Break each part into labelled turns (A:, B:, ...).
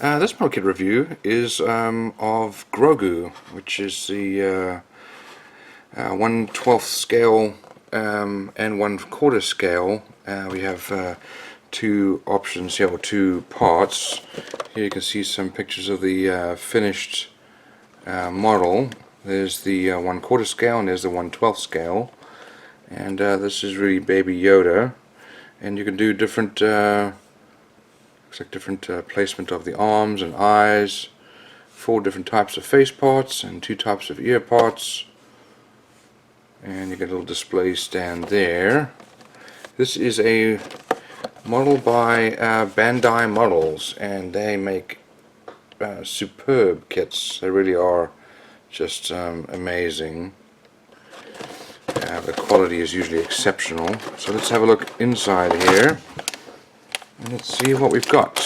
A: This pocket review is of Grogu, which is the 1/12 scale and 1/4 scale. We have two options here, or two parts. Here you can see some pictures of the finished model. There's the 1/4 scale and there's the 1/12 scale. And this is really Baby Yoda. And you can do different looks like different placement of the arms and eyes, 4 different types of face parts and 2 types of ear parts, and you get a little display stand there. This is a model by Bandai Models, and they make superb kits. They really are just amazing. The quality is usually exceptional. So let's have a look inside here. And let's see what we've got.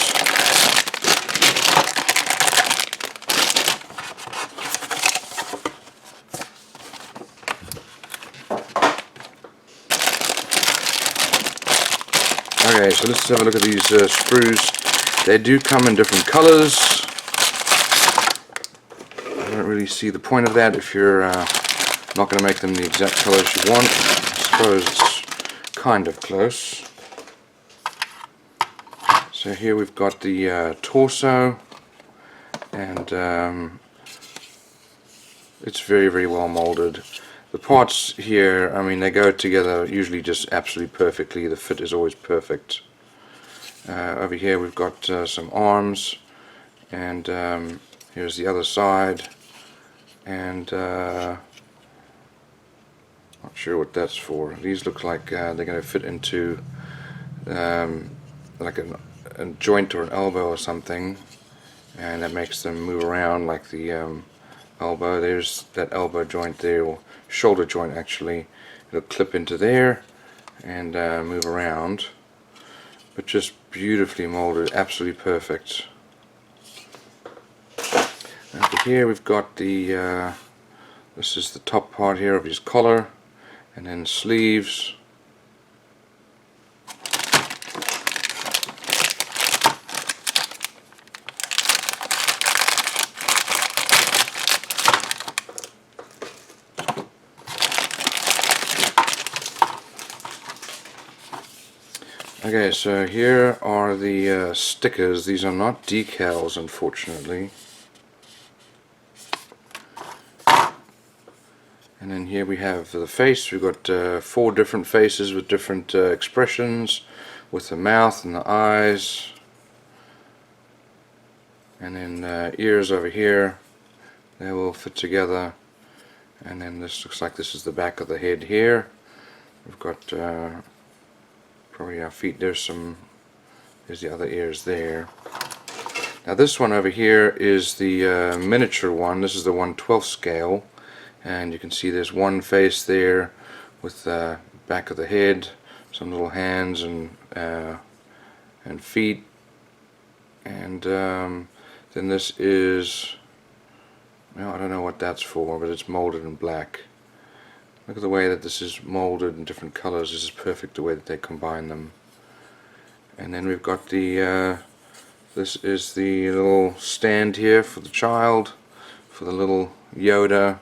A: Okay, so let's have a look at these screws. They do come in different colors. I don't really see the point of that if you're not going to make them the exact colors you want. I suppose it's kind of close. So here we've got the torso, and it's very well molded. The parts here, I mean, they go together usually just absolutely perfectly. The fit is always perfect. Over here we've got some arms, and here's the other side, and not sure what that's for. These look like they're going to fit into like a joint or an elbow or something, and that makes them move around like the elbow. There's that elbow joint there, or shoulder joint actually. It'll clip into there and move around, but just beautifully molded, absolutely perfect. Over here we've got the this is the top part here of his collar, and then sleeves. Okay, so here are the stickers. These are not decals, unfortunately. And then here we have the face. We've got 4 different faces with different expressions, with the mouth and the eyes. And then ears over here. They will fit together. And then this looks like this is the back of the head here. We've got probably our feet. There's the other ears there. Now this one over here is the miniature one. This is the 1/12 scale, and you can see there's one face there with the back of the head, some little hands and feet, and then this is, well, I don't know what that's for, but it's molded in black. Look at the way that this is molded in different colors. This is perfect, the way that they combine them. And then we've got the this is the little stand here for the child, for the little Yoda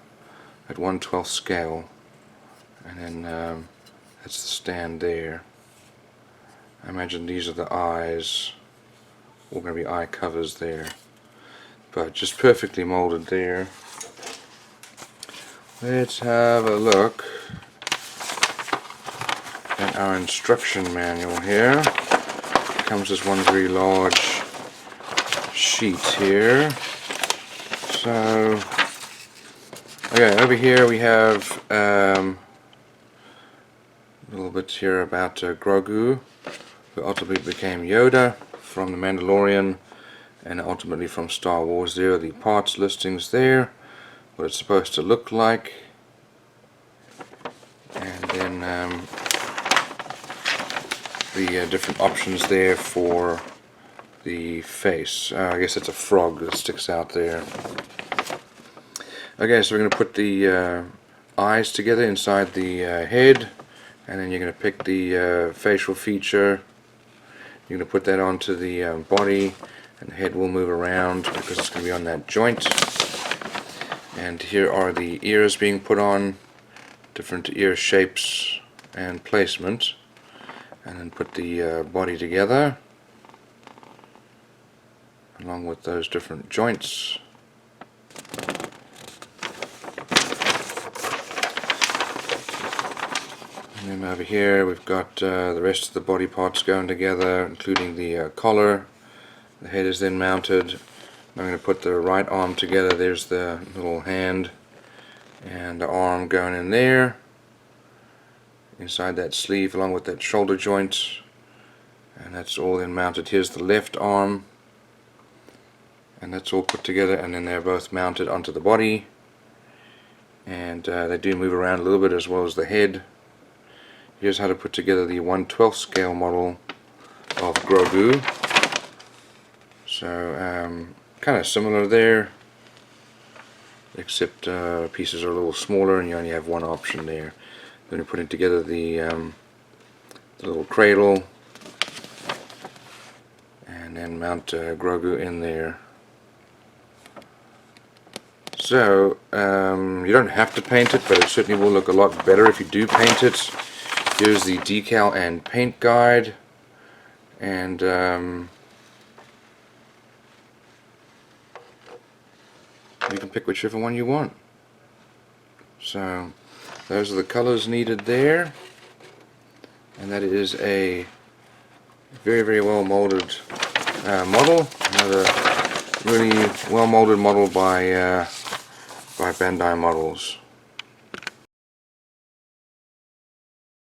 A: at 1/12 scale. And then that's the stand there. I imagine these are the eyes. All going to be eye covers there. But just perfectly molded there. Let's have a look at our instruction manual here. It comes as one very large sheet here. So, okay, over here we have a little bit here about Grogu, who ultimately became Yoda from The Mandalorian, and ultimately from Star Wars. There are the parts listings there, what it's supposed to look like, and then the different options there for the face. I guess it's a frog that sticks out there. Okay, so we're going to put the eyes together inside the head, and then you're going to pick the facial feature. You're going to put that onto the body, and the head will move around because it's going to be on that joint. And here are the ears being put on, different ear shapes and placement, and then put the body together along with those different joints. And then over here we've got the rest of the body parts going together, including the collar. The head is then mounted. I'm going to put the right arm together. There's the little hand and the arm going in there, inside that sleeve along with that shoulder joint, and that's all then mounted. Here's the left arm, and that's all put together, and then they're both mounted onto the body, and they do move around a little bit as well as the head. Here's how to put together the 1/12 scale model of Grogu. So kind of similar there, except pieces are a little smaller and you only have one option there. Then you're putting together the little cradle, and then mount Grogu in there. So you don't have to paint it, but it certainly will look a lot better if you do paint it. Here's the decal and paint guide, and you can pick whichever one you want. So those are the colors needed there, and that is a very well molded model. Another really well molded model by Bandai Models.